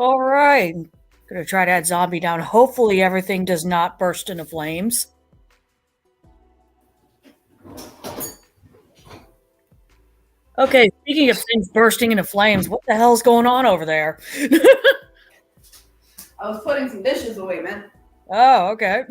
All right. Gonna try to add zombie down. Hopefully everything does not burst into flames. Okay, speaking of things bursting into flames, what the hell's going on over there? I was putting some dishes away, man. Oh, okay.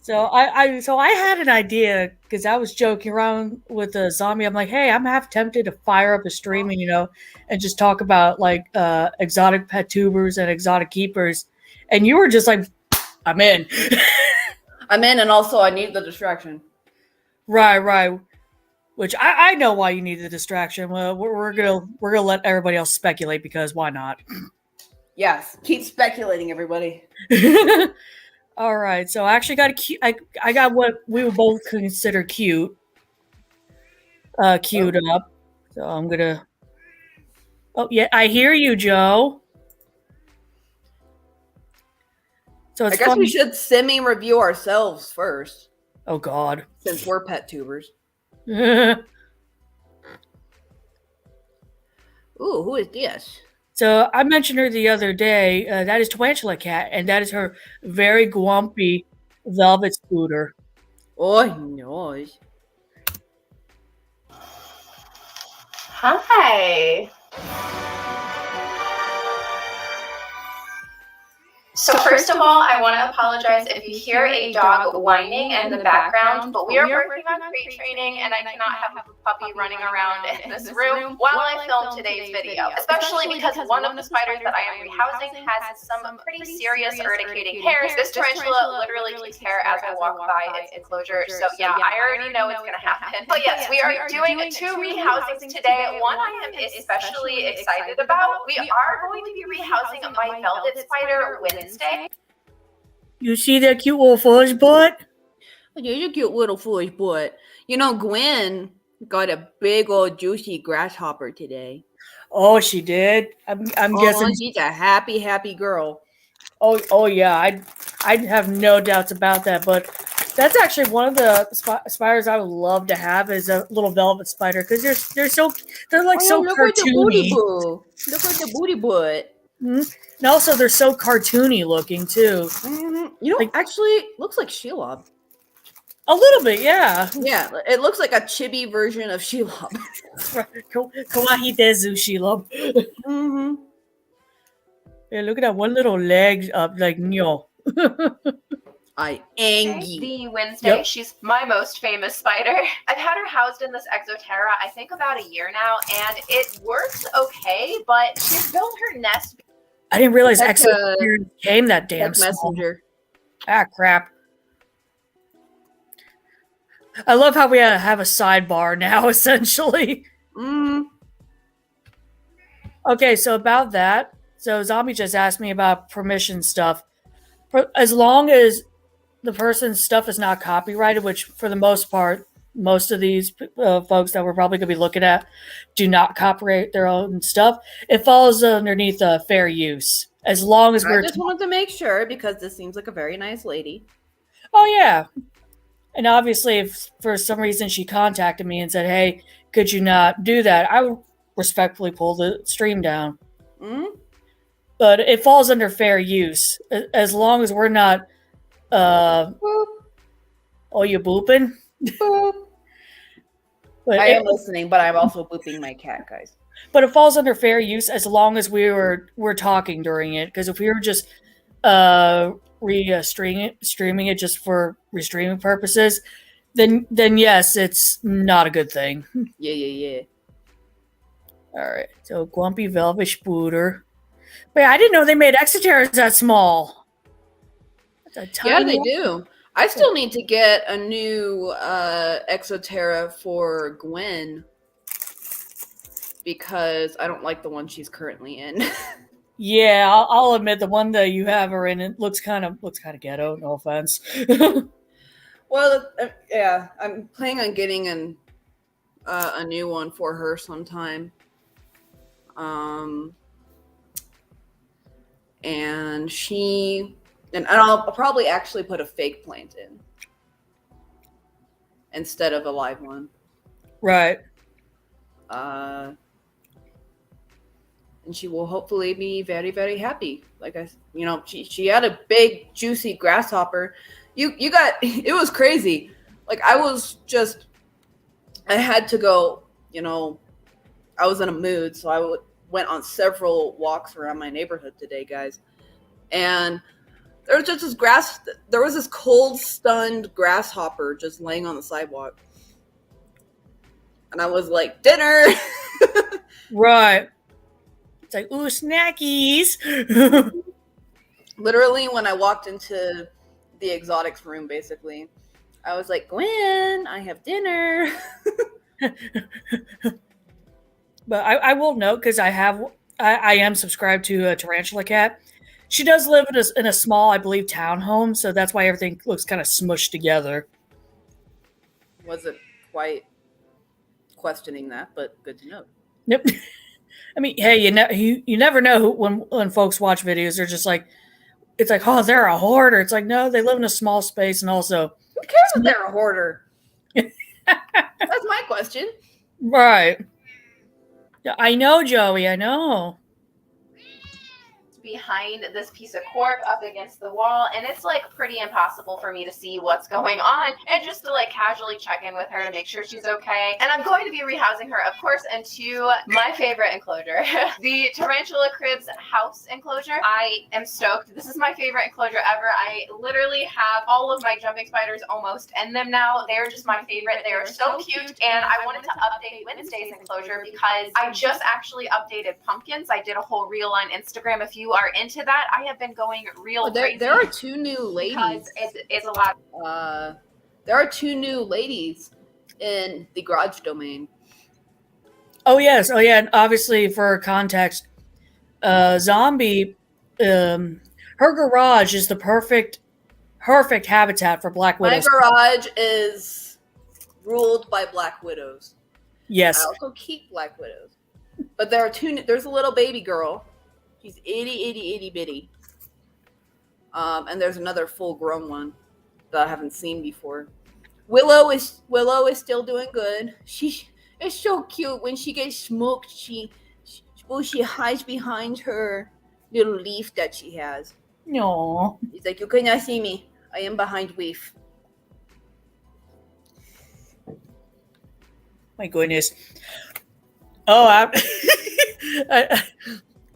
So I had an idea because I was joking around with a zombie. I'm like, hey, I'm half tempted to fire up a stream and just talk about like exotic pet tubers and exotic keepers. And you were just like, I'm in. I'm in, and also I need the distraction. Right. Which I know why you need the distraction. Well, we're gonna let everybody else speculate because why not? Yes, keep speculating, everybody. All right, so I actually got a cute. I got what we would both consider cute. Queued up. So I'm gonna. Oh yeah, I hear you, Joe. So I guess we should semi-review ourselves first. Oh God. Since we're pet tubers. Ooh, who is this? So I mentioned her the other day. That is Tarantula Cat, and that is her very grumpy velvet scooter. Oh, nice. Hi. So first of all, I want to apologize if you hear a dog whining in the background, but we are working on crate training and I cannot have a puppy running around in this room while I film today's video, especially because one of the spiders that I am rehousing has some pretty serious urticating hairs. This tarantula literally keeps hair as I walk by its enclosure, so yeah, I already know it's going to happen. But yes, we are doing 2 rehousings today. One I am especially excited about. We are going to be rehousing my velvet spider, Wednesday. You see that cute little fuzz butt? You're a cute little foolish butt. You know, Gwen got a big old juicy grasshopper today. Oh, she did. I'm guessing she's a happy girl. Oh yeah. I have no doubts about that. But that's actually one of the spiders I would love to have is a little velvet spider because they're so look cartoony. At the booty boo. Look at the booty butt. Mm-hmm. And also, they're so cartoony looking too. Mm-hmm. You know, like, actually, looks like Shelob. A little bit, yeah. Yeah, it looks like a chibi version of Shelob. Kawaii Dezu Shelob. Mm-hmm. Yeah, look at that one little leg up, like Nyo. Angie. The Wednesday, yep. She's my most famous spider. I've had her housed in this Exoterra, I think about a year now, and it works okay, but she's built her nest. I didn't realize Exoterra came that damn small. Messenger. Ah, crap. I love how we have a sidebar now, essentially. Okay, so about that. So Zombie just asked me about permission stuff. As long as the person's stuff is not copyrighted, which for the most part, most of these folks that we're probably going to be looking at do not copyright their own stuff. It falls underneath fair use. As long as I just wanted to make sure because this seems like a very nice lady. Oh, yeah. And obviously, if for some reason she contacted me and said, hey, could you not do that? I would respectfully pull the stream down. Mm-hmm. But it falls under fair use. As long as we're not... Boop. Oh, you booping? Boop. But I am listening, but I'm also booping my cat, guys. But it falls under fair use as long as we're talking during it. Because if we were just streaming it just for restreaming purposes, then yes, it's not a good thing. Yeah. All right, so Grumpy Velvet Spooter. Wait, I didn't know they made Exoterras that small. Yeah, they do. I still need to get a new Exoterra for Gwen because I don't like the one she's currently in. Yeah, I'll admit the one that you have her in it looks kind of ghetto. No offense. Well, yeah, I'm planning on getting a new one for her sometime. And I'll probably actually put a fake plant in instead of a live one. Right. and she will hopefully be very, very happy. Like she had a big juicy grasshopper. You got it was crazy. Like I had to go. I was in a mood, so I went on several walks around my neighborhood today, guys, and there was just there was this cold, stunned grasshopper just laying on the sidewalk. And I was like, dinner! Right. It's like, ooh, snackies! Literally, when I walked into the exotics room, basically, I was like, Gwen, I have dinner! But I will note, because I am subscribed to a tarantula cat. She does live in a small, I believe, townhome, so that's why everything looks kind of smushed together. Wasn't quite questioning that, but good to know. Yep. I mean, hey, you never know when folks watch videos, they're just like, it's like, oh, they're a hoarder. It's like, no, they live in a small space, and also, who cares if they're a hoarder? That's my question. Right. Yeah, I know, Joey. I know. Behind this piece of cork up against the wall, and it's like pretty impossible for me to see what's going on, and just to like casually check in with her to make sure she's okay. And I'm going to be rehousing her, of course, into my favorite enclosure, the Tarantula Cribs house enclosure. I am stoked. This is my favorite enclosure ever. I literally have all of my jumping spiders almost in them now. They're just my favorite. They are so cute, and I wanted to update Wednesday's enclosure because I just actually updated pumpkins. I did a whole reel on Instagram. If you are into that, I have been going real crazy. There are two new ladies. It's a lot. There are two new ladies in the garage domain. Oh yes, oh yeah, and obviously for context, Zombie, her garage is the perfect habitat for black widows. My garage is ruled by black widows. Yes. I also keep black widows, but there are two. There's a little baby girl. He's itty bitty. And there's another full grown one that I haven't seen before. Willow is still doing good. She is so cute. When she gets smoked, she hides behind her little leaf that she has. No. He's like, you cannot see me. I am behind leaf. My goodness. Oh,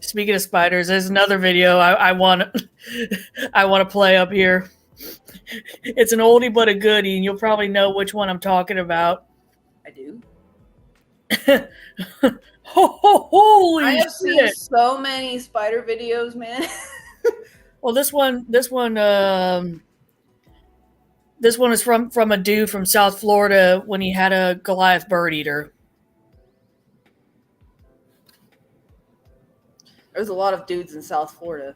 speaking of spiders, there's another video I want to play up here. It's an oldie but a goodie, and you'll probably know which one I'm talking about. I do. Holy I have shit. seen so many spider videos, man. Well, this one is from a dude from South Florida when he had a Goliath bird eater. There's a lot of dudes in South Florida.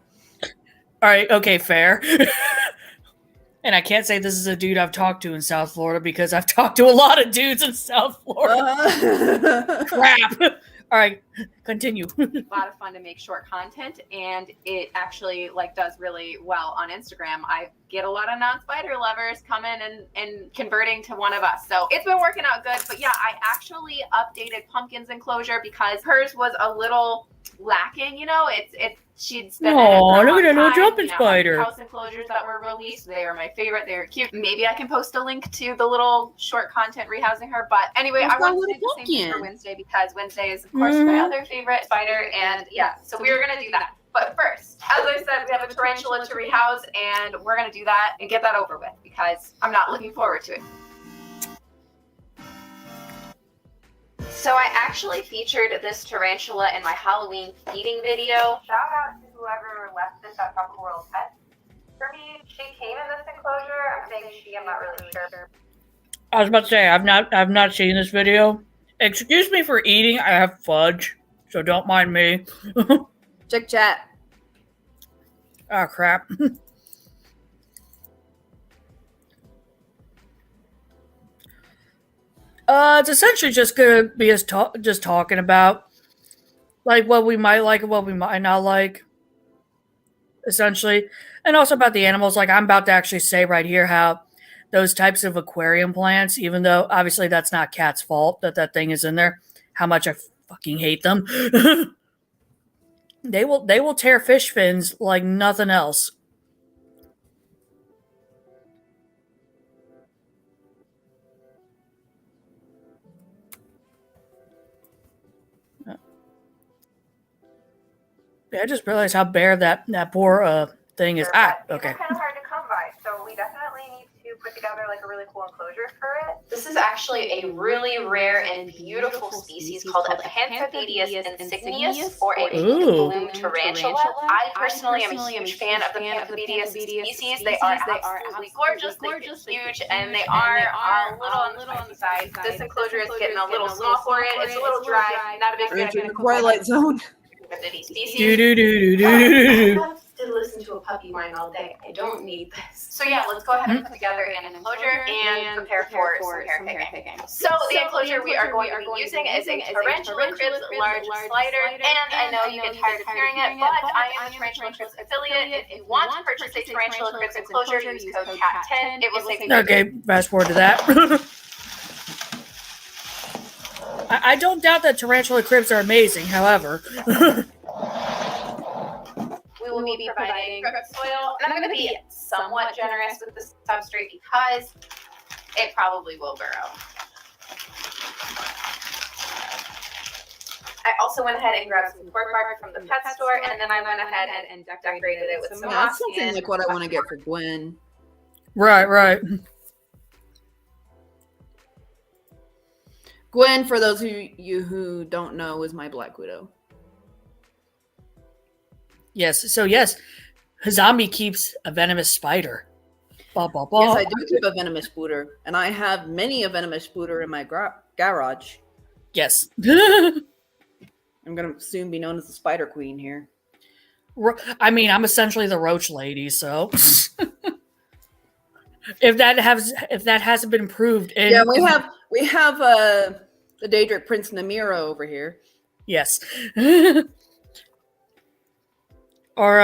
All right, okay, fair. And I can't say this is a dude I've talked to in South Florida because I've talked to a lot of dudes in South Florida. Crap. All right, continue. A lot of fun to make short content, and it actually does really well on Instagram. I get a lot of non-spider lovers coming and converting to one of us. So it's been working out good. But yeah, I actually updated Pumpkin's enclosure because hers was a little lacking. She'd spent look at that little jumping spider. House enclosures that were released. They are my favorite. They're cute. Maybe I can post a link to the little short content rehousing her. But anyway, I wanted to do the same thing for Wednesday because Wednesday is, of course, my other favorite spider. And yeah, so we are going to do that. But first, as I said, we have a tarantula to rehouse, and we're going to do that and get that over with because I'm not looking forward to it. So I actually featured this tarantula in my Halloween feeding video. Shout out to whoever left this at Tropical World Pets. For me, she came in this enclosure. I'm saying she, I'm not really sure. I was about to say I've not seen this video. Excuse me for eating. I have fudge, so don't mind me. Check chat. Oh crap. It's essentially just gonna be us just talking about what we might like and what we might not like, essentially, and also about the animals. I'm about to actually say right here how those types of aquarium plants, even though obviously that's not Cat's fault that thing is in there, how much I fucking hate them. They will tear fish fins like nothing else. Yeah, I just realized how bare that poor thing is. Okay. These are kind of hard to come by, so we definitely need to put together like a really cool enclosure for it. This is actually a really rare and beautiful species called a Panthothedius insignius, or a pink bloom tarantula. I personally am a huge fan of the Panthothedius species. They are absolutely gorgeous, they're huge, and they are a little on the size. This enclosure is getting a little small for it. It's a little dry, not a big fan. Enter the Twilight Zone. Do do do do do. I love to listen to a puppy whine all day. I don't need this. So yeah, let's go ahead and put together an enclosure and prepare for some hair picking. So the enclosure we are going to be using is a Tarantula Cribs large slider, and I know you get tired of hearing it, but I am a Tarantula Cribs affiliate. If you want to purchase a Tarantula Cribs enclosure, use code CAT10. It will save you. Okay, fast forward to that. I don't doubt that tarantula cribs are amazing, however. We will be providing crib soil, and I'm going to be somewhat generous with the substrate because it probably will burrow. I also went ahead and grabbed some cork bark from the pet store, and then I went ahead and decorated it with some That's moss. something like what I want to get for Gwen. Right. Gwen, for those of you who don't know, is my Black Widow. Yes. So yes, Hazami keeps a venomous spider. Bah, bah, bah. Yes, I do keep a venomous spooter, and I have many a venomous spooter in my garage. Yes. I'm gonna soon be known as the Spider Queen here. I mean, I'm essentially the roach lady, so if that hasn't been proved, Yeah, we have the Daedric Prince Namira over here. Yes. Or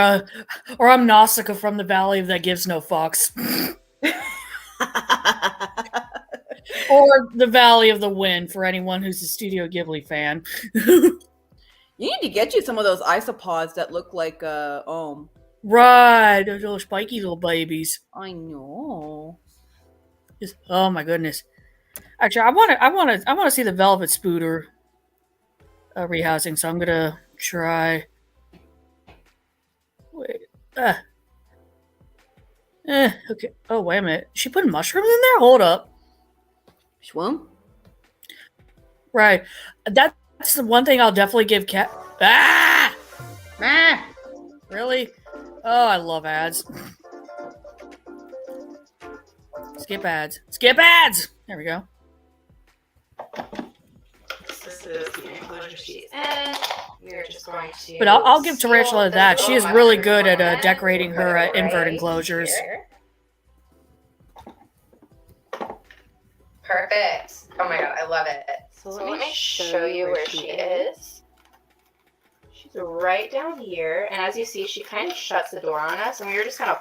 I'm Nausicaa from the Valley that gives no fucks. Or the Valley of the Wind for anyone who's a Studio Ghibli fan. You need to get you some of those isopods that look like Right, those little spiky little babies. I know. Oh my goodness. Actually, I want to see the Velvet Spooter rehousing, so I'm gonna try. Wait. Okay. Oh, wait a minute. She put mushrooms in there? Hold up. Swim? Right. That's the one thing I'll definitely give cat. Really? Oh, I love ads. Skip ads. Skip ads! There we go. This is the enclosure she's in. We're just going to. But I'll give Tarantula that. She is really good at decorating her invert enclosures. Perfect. Oh my god, I love it. So let me show you where she is. She's right down here, and as you see, she kind of shuts the door on us, and we were just gonna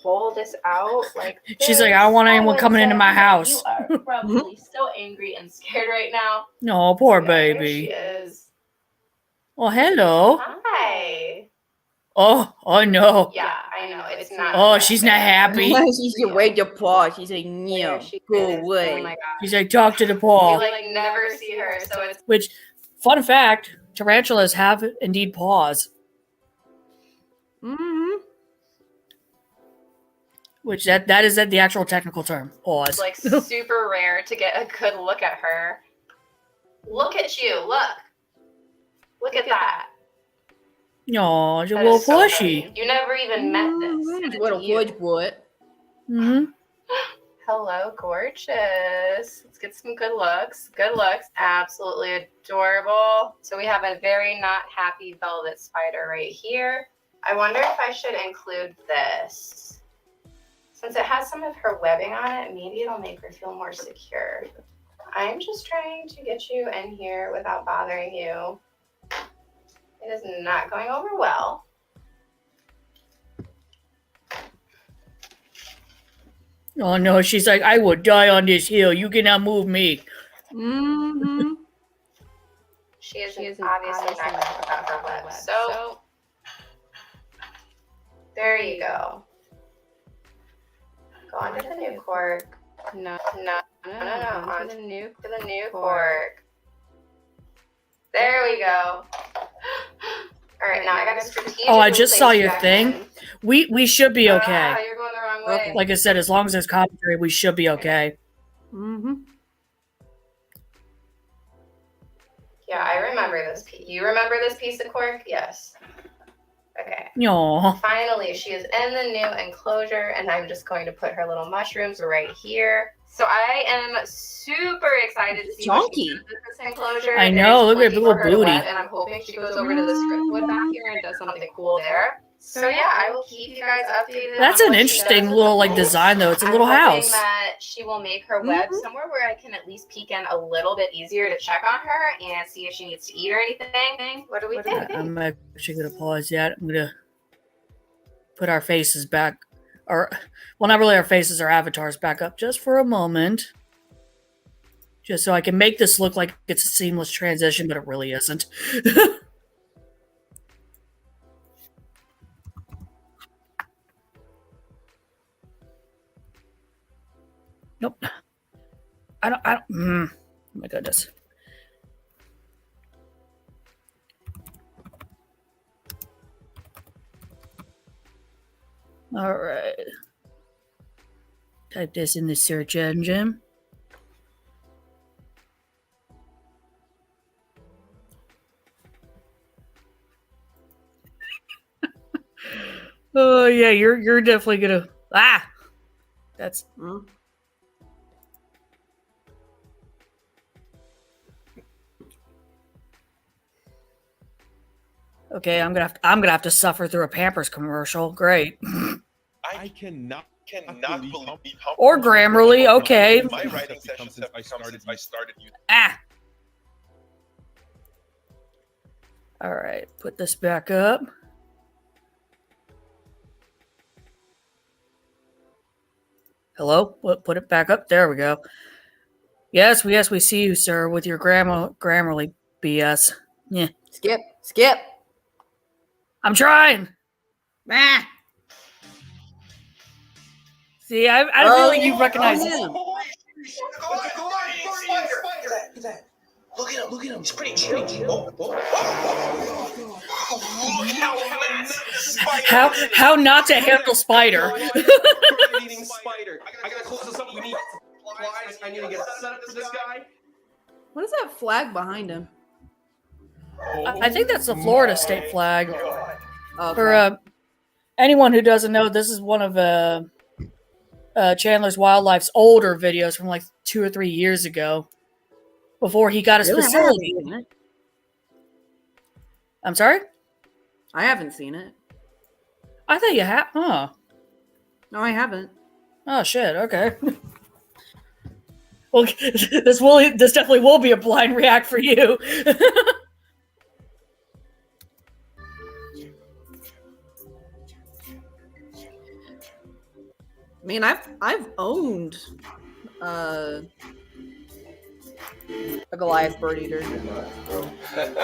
pull this out like this. She's like, I don't want anyone coming into my house. You are probably so angry and scared right now. No, poor Yeah, there baby. she is. Well, hello. Hi. Oh, no. Yeah, I know. It's not. Oh, she's not happy. She's away your paw. She's like, no, go Oh away. my god. She's like, talk to the We paw. like never see her, so it's Which, fun fact, tarantulas have indeed paws. Mm-hmm. Which that is the actual technical term. Paws. like super rare to get a good look at her. Look at you. Look at that. Aw, she's a That little is so plushy. pretty. You never even met this. and it's What a you. wood boy. Mm-hmm. Hello, gorgeous. Let's get some good looks. Good looks. Absolutely adorable. So we have a very not happy velvet spider right here. I wonder if I should include this. Since it has some of her webbing on it, maybe it'll make her feel more secure. I'm just trying to get you in here without bothering you. It is not going over well. Oh no, she's like, I will die on this hill. You cannot move me. Mm-hmm. She is obviously not going to cut her web. So there you go. Go onto the new cork. No. Onto the new cork. There we go. All right, now I got to strategically. Oh, I just saw your place thing. Jackson. We should be okay. You're going the wrong way. Okay. Like I said, as long as there's commentary, we should be okay. Mm-hmm. Yeah, I remember this piece. You remember this piece of cork? Yes. Okay. Aw. Finally, she is in the new enclosure, and I'm just going to put her little mushrooms right here. So I am super excited to see what she Chunky. does with this enclosure. I It know, is look at her plenty little for her to booty. wet, and I'm hoping she goes over to the scriptwood back here and does something cool there. So yeah, I will keep you guys updated. That's on an what she interesting does with little the like pool. design though. It's a I'm little hoping house. that she will make her web somewhere where I can at least peek in a little bit easier to check on her and see if she needs to eat or anything. What do we think? I'm actually gonna pause yet. I'm gonna put our faces back, or well, not really our faces, our avatars back up just for a moment, just so I can make this look like it's a seamless transition, but it really isn't. Nope. I don't. Oh my goodness. All right. Type this in the search engine. Oh yeah, you're definitely gonna that's okay. I'm gonna have to suffer through a Pampers commercial. Great. I cannot believe how Or Grammarly. Okay. my writing sessions have become since I started using. All right. Put this back up. Hello. Put it back up. There we go. Yes, we see you, sir, with your Grammarly BS. Yeah. Skip. I'm trying. See, I feel like you recognize this. him. Look at him. He's pretty chill. How not to handle spider? Eating spider. I gotta close this up. We need supplies. I need to get set up for this guy. What is that flag behind him? I think that's the Florida state flag. Okay. For anyone who doesn't know, this is one of Chandler's Wildlife's older videos from like 2 or 3 years ago, before he got his facility. I'm sorry? I haven't seen it. I thought you had. Huh. No, I haven't. Oh shit. Okay. Well, this definitely will be a blind react for you. I mean, I've owned a Goliath bird eater.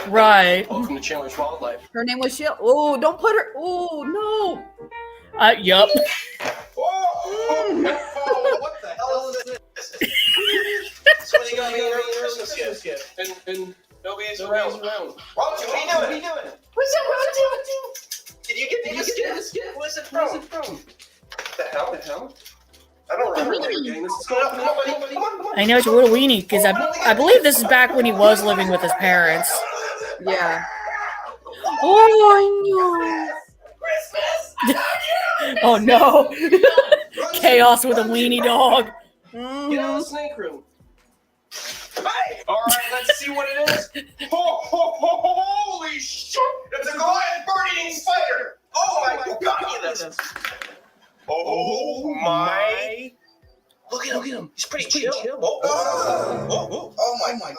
Right. Welcome to Chandler's Wildlife. Her name was Sheila. Oh, don't put her. Oh no. Yup. Whoa! What the hell is this? Somebody got me a Christmas gift. And nobody's around. Roger, what are you doing? What's up, Roger? Did you get this gift? Where's it from? The hell? I don't remember getting this. Come on. I know it's a little weenie because I believe this is back when he was living with his parents. Yeah. Oh Oh no! Chaos with a weenie dog. Get out of the snake room. Hey! Alright, let's see what it is. Holy shit! It's a Goliath bird-eating spider! Oh my god! Oh my! Look at him. He's pretty chill. Oh my god.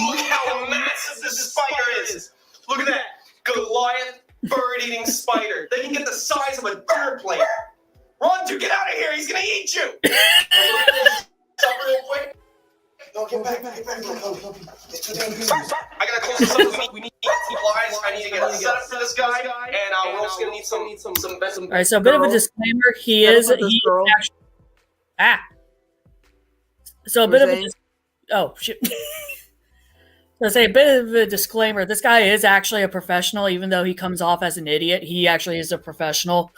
Look how massive this spider is. Look at that. Goliath bird-eating spider. They can get the size of a dinner plate. Ron, get out of here. He's going to eat you. Stop real quick. No, get back. I gotta close this up. We need supplies. I need to get a setup for this guy, and we're also gonna need some. All right, so a bit of a disclaimer. He is actually, So a bit of a oh shit. So say a bit of a disclaimer. This guy is actually a professional, even though he comes off as an idiot. He actually is a professional.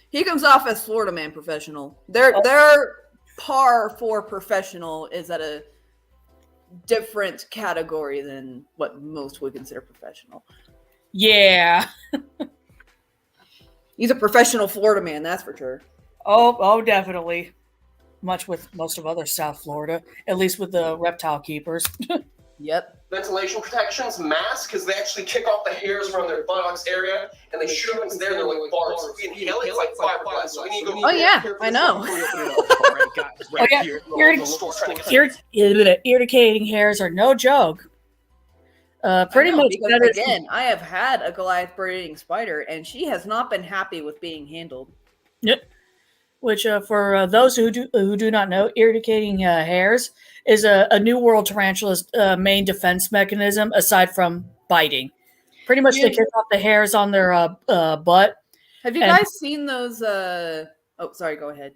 He comes off as Florida man professional. Their par for professional is at a different category than what most would consider professional. Yeah. He's a professional Florida man, that's for sure. Oh, definitely. Much with most of other South Florida, at least with the reptile keepers. Yep. Ventilation protections, masks, because they actually kick off the hairs around their buttocks area, and they shoot up into there, and they're like barbs. So if we inhale it, it's like fiberglass. So we need to go. Oh yeah, I know. Irritating hairs are no joke. Pretty much. Again, I have had a Goliath bird-eating spider, and she has not been happy with being handled. Yep. Which, for those who do not know, irritating hairs is a New World tarantula's main defense mechanism, aside from biting. Pretty much, they kick off the hairs on their butt. Have you guys seen those? Oh, sorry. Go ahead.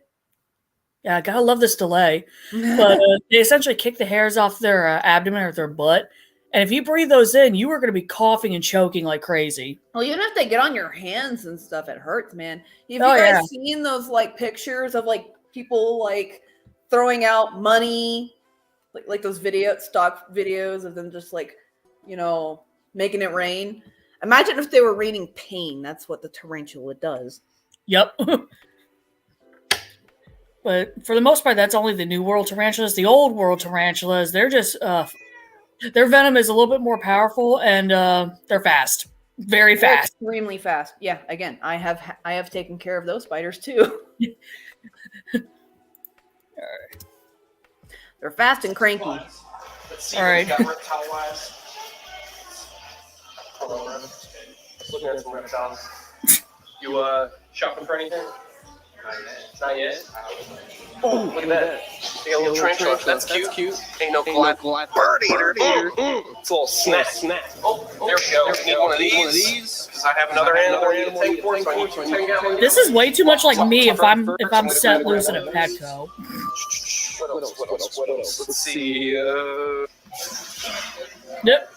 Yeah, I gotta love this delay. But they essentially kick the hairs off their abdomen or their butt. And if you breathe those in, you are going to be coughing and choking like crazy. Well, even if they get on your hands and stuff, it hurts, man. Have you guys seen those like pictures of like people like throwing out money, like those stock videos of them just like, making it rain? Imagine if they were raining pain. That's what the tarantula does. Yep. But for the most part, that's only the New World tarantulas. The Old World tarantulas, they're just their venom is a little bit more powerful, and they're fast, very fast, extremely fast. Yeah, again, I have taken care of those spiders too. They're fast and cranky. Let's see. All right. Got reptile wise. Hold on, looking at some reptiles. You shopping for anything? Not yet. Oh, look at that. They got a little tarantula. That's cute. Ain't no Goliath bird eater. It's a little snack. Oh, there we go. Need one of these. Because I have another animal to take for, so I need to take out. This is way too much like me if I'm set loose in a Petco. What else? Let's see. Yep.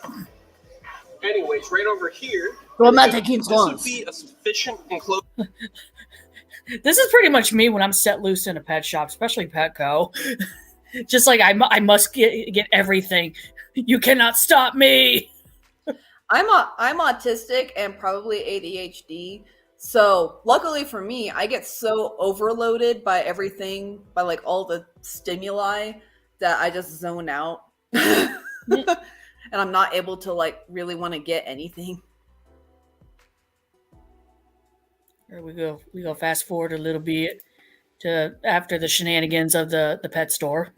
Anyways, right over here. This would be a sufficient enclosure. This is pretty much me when I'm set loose in a pet shop, especially Petco. Just like I must get everything. You cannot stop me. I'm autistic and probably ADHD. So luckily for me, I get so overloaded by everything, by like all the stimuli, that I just zone out. And I'm not able to like really want to get anything. Here we go. We go fast forward a little bit to after the shenanigans of the pet store.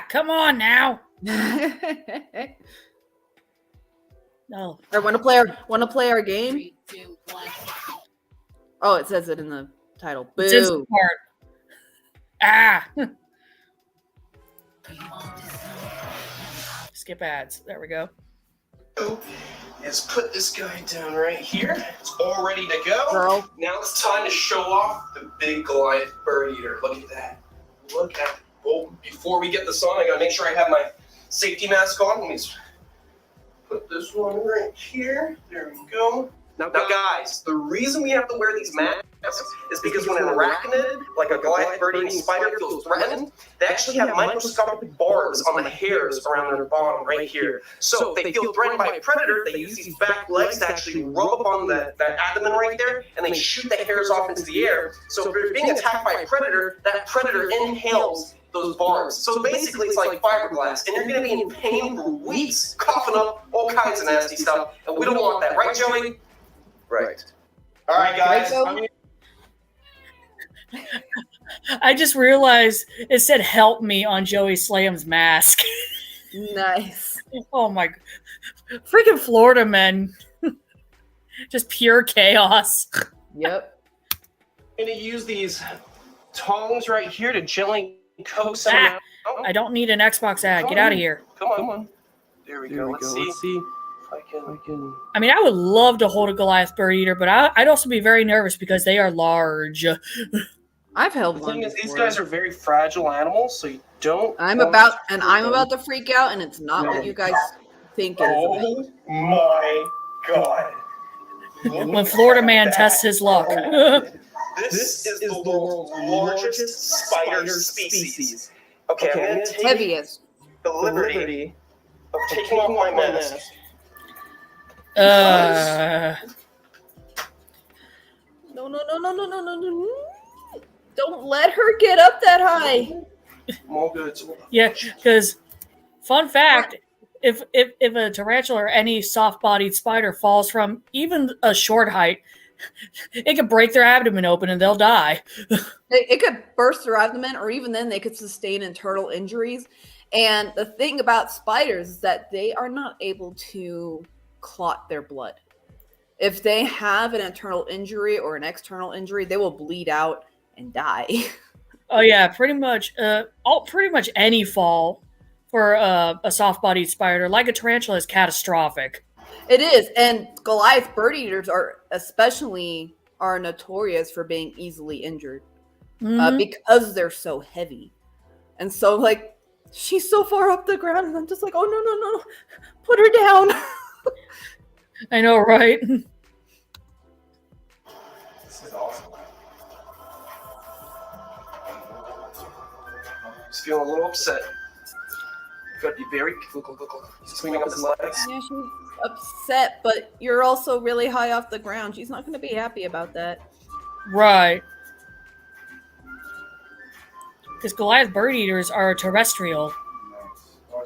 Come on now. No. I want to play our game. 3, 2, 1. Oh, it says it in the title. Boo. It's this part. Skip ads. There we go. Is put this guy down right here. It's all ready to go. Girl. Now it's time to show off the big Goliath bird eater. Look at that. Oh, before we get this on, I gotta make sure I have my safety mask on. Let me just put this one right here. There we go. Now guys, the reason we have to wear these masks is because when an arachnid, like a Goliath bird-eating spider, feels threatened, they actually have microscopic barbs on the hairs around their bottom right here. So if they feel threatened by a predator, they use these back legs to actually rub up on that abdomen right there, and they shoot the hairs off into the air. So if they're being attacked by a predator, that predator inhales those barbs. So basically it's like fiberglass, and you're going to be in pain for weeks, coughing up all kinds of nasty stuff, and we don't want that. Right, Joey? Right. All right, guys. I just realized it said "help me" on Joey Slam's mask. Nice. Oh my, freaking Florida men! Just pure chaos. Yep. I'm going to use these tongs right here to gently coax some out. I don't need an Xbox ad. Get out of here. Come on. There we go. Let's see if I can. I mean, I would love to hold a Goliath bird eater, but I'd also be very nervous because they are large. I've held The one thing is, these before. guys are very fragile animals, so you don't. I'm about to freak out, and it's not what you guys think it is. Oh my god! When Florida man tests his luck. This is the world's largest spider species. Okay, I'm gonna take Heaviest. the liberty of taking off my mask. No. Don't let her get up that high. I'm all good. Yeah, because fun fact, if a tarantula or any soft-bodied spider falls from even a short height, it could break their abdomen open and they'll die. It could burst their abdomen, or even then they could sustain internal injuries. And the thing about spiders is that they are not able to clot their blood. If they have an internal injury or an external injury, they will bleed out and die. Oh yeah, pretty much any fall for a soft-bodied spider, like a tarantula, is catastrophic. It is, and Goliath bird eaters are notorious for being easily injured because they're so heavy. And so, like, she's so far up the ground, and I'm just like, oh no, put her down. I know, right? This is awesome. He's feeling a little upset. You gotta be very. Look. He's swinging up his legs. Yeah, she's upset, but you're also really high off the ground. She's not going to be happy about that. Right. Because Goliath bird eaters are terrestrial.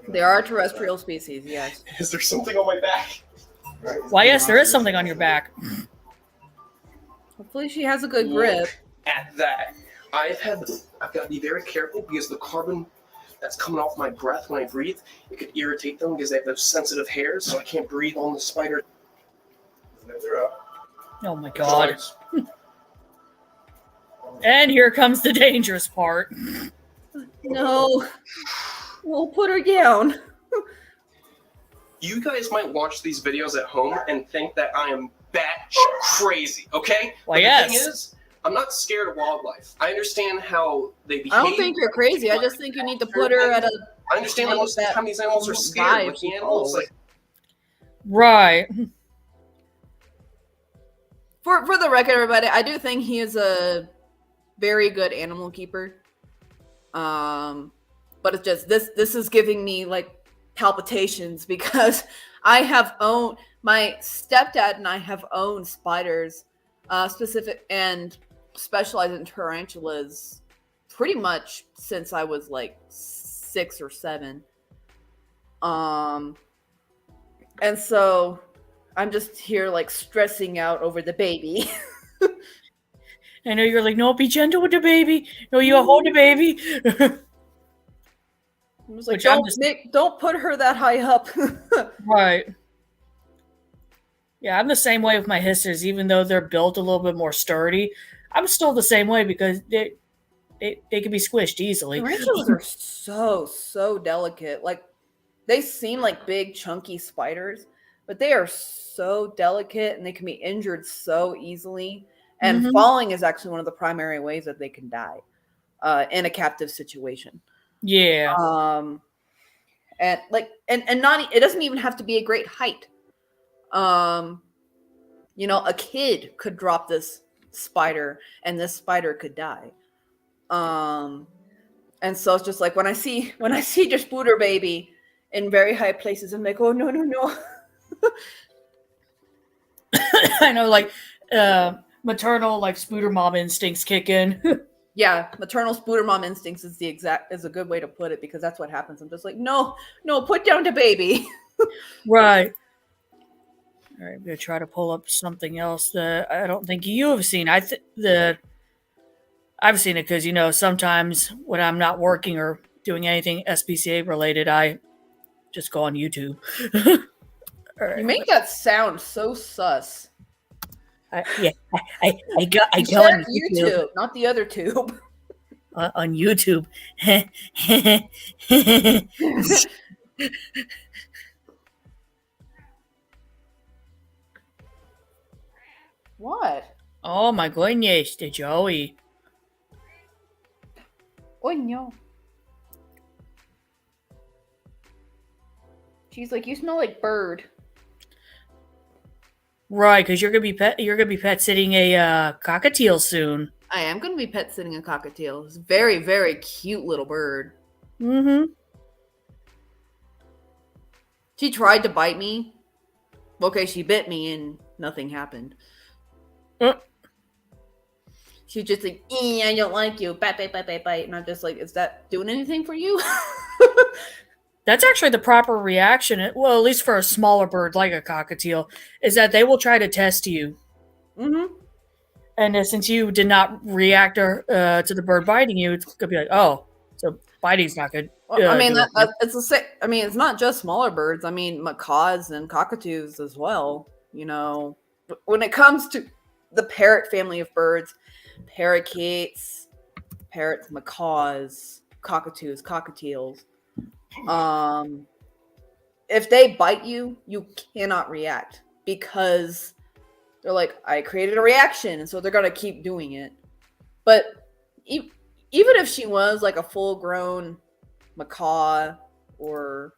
They are a terrestrial species, yes. Is there something on my back? Why, yes, there is something on your back. Hopefully she has a good grip. At that, I've got to be very careful because the carbon that's coming off my breath when I breathe, it could irritate them because they have those sensitive hairs, so I can't breathe on the spider. Oh my god. And here comes the dangerous part. No. We'll put her down. You guys might watch these videos at home and think that I am batshit crazy, okay? Why, but yes. The thing is, I'm not scared of wildlife. I understand how they behave. I don't think you're crazy. I just think you need to put her at a... I understand that most of the time these animals are scared. Like the animals, like... Right. For the record, everybody, I do think he is a very good animal keeper. But it's just, this is giving me, like, palpitations because my stepdad and I have owned spiders, specific and specialized in tarantulas pretty much since I was like 6 or 7. And so I'm just here like stressing out over the baby. I know you're like, no, be gentle with the baby. No, you hold the baby. I was like, don't put her that high up. Right. Yeah, I'm the same way with my hissers, even though they're built a little bit more sturdy. I'm still the same way because they can be squished easily. Tarantulas are so delicate. Like, they seem like big, chunky spiders, but they are so delicate and they can be injured so easily. And falling is actually one of the primary ways that they can die in a captive situation. Yeah. And like, and not, it doesn't even have to be a great height. You know, a kid could drop this spider and this spider could die. And so it's just like when I see just Booter baby in very high places, I'm like, oh no. I know, like maternal like spooter mom instincts kick in. Yeah, maternal spooter mom instincts is a good way to put it because that's what happens. I'm just like, no, put down the baby. Right. All right, I'm gonna try to pull up something else that I don't think you have seen. I've seen it because sometimes when I'm not working or doing anything SPCA related, I just go on YouTube. All right. You make that sound so sus. I go on YouTube, not the other tube. on YouTube. What? Oh my goodness, the Joey. Oh no. She's like, you smell like bird. Right, because you're gonna be pet sitting a cockatiel soon. I am going to be pet sitting a cockatiel. It's a very, very cute little bird. Mm-hmm. She tried to bite me. Okay, she bit me and nothing happened. She's just like, I don't like you. Bite, bite, bite, bite, bite. And I'm just like, is that doing anything for you? That's actually the proper reaction. Well, at least for a smaller bird like a cockatiel, is that they will try to test you. Mm-hmm. And since you did not react to the bird biting you, it's gonna be like, oh, so biting's not good. Well, I mean, it's not just smaller birds. I mean, macaws and cockatoos as well. You know, when it comes to the parrot family of birds, parakeets, parrots, macaws, cockatoos, cockatiels. If they bite you, you cannot react because they're like, I created a reaction, and so they're gonna keep doing it. But even if she was like a full-grown macaw or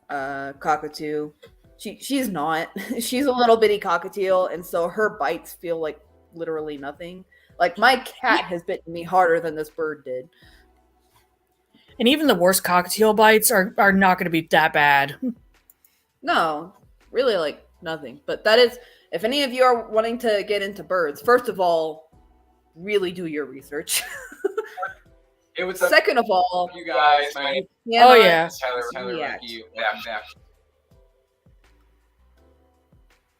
cockatoo, she's not. She's a little bitty cockatiel, and so her bites feel like literally nothing. Like my cat has bitten me harder than this bird did. And even the worst cockatiel bites are not going to be that bad. No, really, like nothing. But that is, if any of you are wanting to get into birds, first of all, really do your research. Hey, what's up? Second of all, You guys, my name Oh yeah, is Tyler React. Ricky. Back.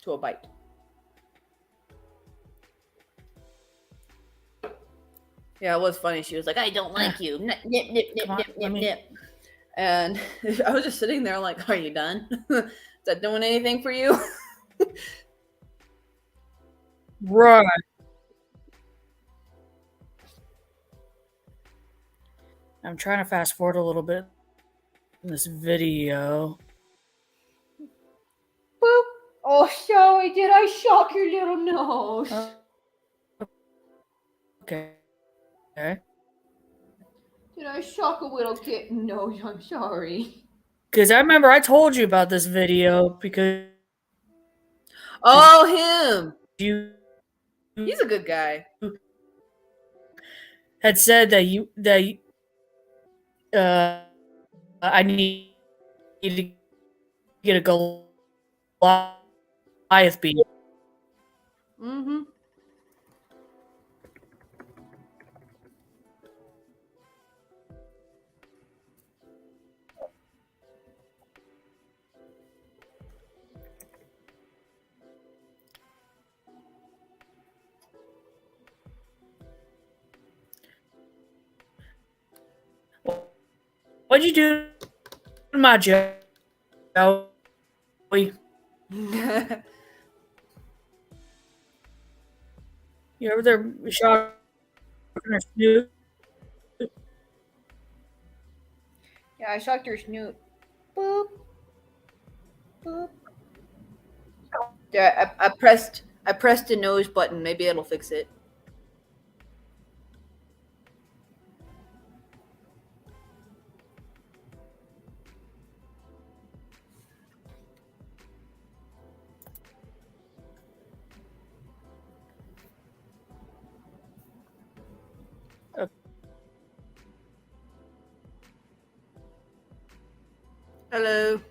to a bite. Yeah, it was funny. She was like, I don't like you. Nip, nip, nip, nip, Come on, nip, let nip, me- nip. And I was just sitting there like, are you done? Is that doing anything for you? right. I'm trying to fast forward a little bit in this video. Boop. Oh, sorry. Did I shock your little nose? Okay. Okay. Did I shock a little kitten? No, I'm sorry. Because I remember I told you about this video because Oh, him. you He's a good guy. had said that I need to get a Goliath beat. Mm-hmm. What'd you do to my Joey? You ever there shot her snoot? Yeah, I shocked your snoot. Boop. Boop. Yeah, I pressed the nose button. Maybe it'll fix it. Hello.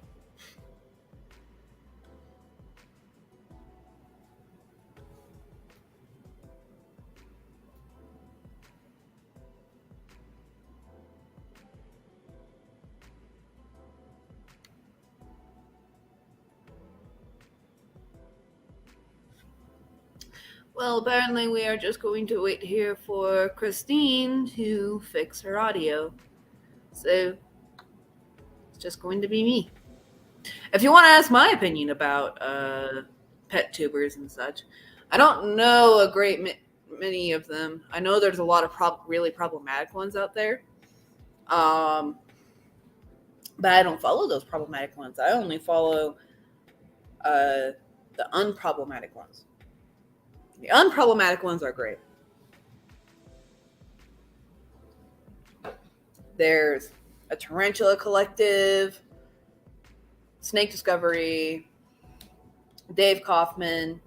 Well, apparently we are just going to wait here for Christine to fix her audio. So it's just going to be me. If you want to ask my opinion about PetTubers and such, I don't know a great many of them. I know there's a lot of really problematic ones out there. But I don't follow those problematic ones. I only follow the unproblematic ones. The unproblematic ones are great. There's a Tarantula Collective, Snake Discovery, Dave Kaufman,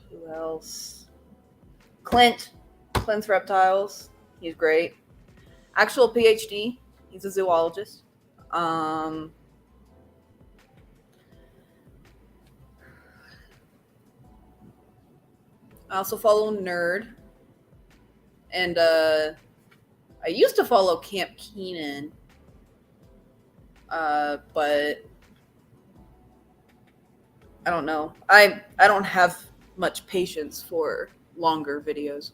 who else? Clint's Reptiles. He's great. Actual PhD. He's a zoologist. I also follow Nerd. And I used to follow Camp Keenan. But I don't know. I don't have much patience for longer videos.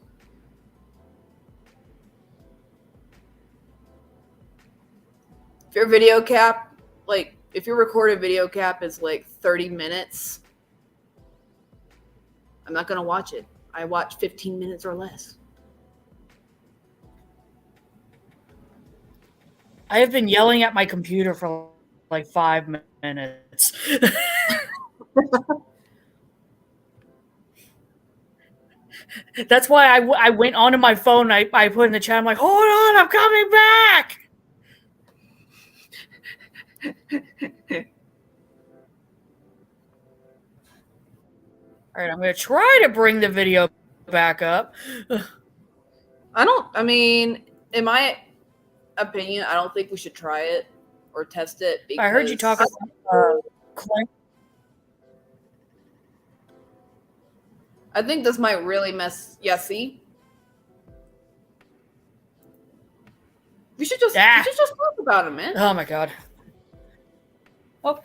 If your video cap, like, if your recorded video cap is like 30 minutes, I'm not going to watch it. I watch 15 minutes or less. I have been yelling at my computer for like 5 minutes. That's why I went onto my phone. I put in the chat, I'm like, hold on, I'm coming back. All right, I'm going to try to bring the video back up. I mean, in my opinion, I don't think we should try it or test it. Because I heard you talk about Clint. I think this might really mess. Yeah, see? We should just talk about it, man. Oh my god. Oh,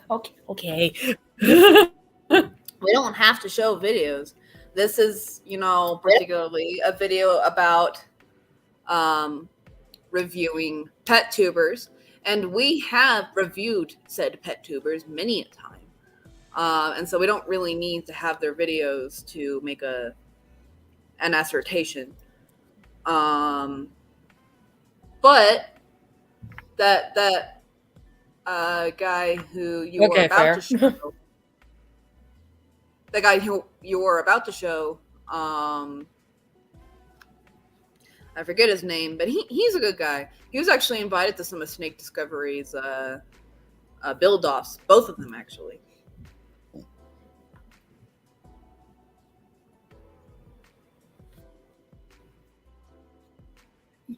okay. We don't have to show videos. This is, particularly a video about reviewing PetTubers, and we have reviewed said PetTubers many a time. And so we don't really need to have their videos to make an assertion. But that guy who you were about to show, the guy who you were about to show, I forget his name, but he's a good guy. He was actually invited to some of Snake Discovery's build-offs, both of them actually.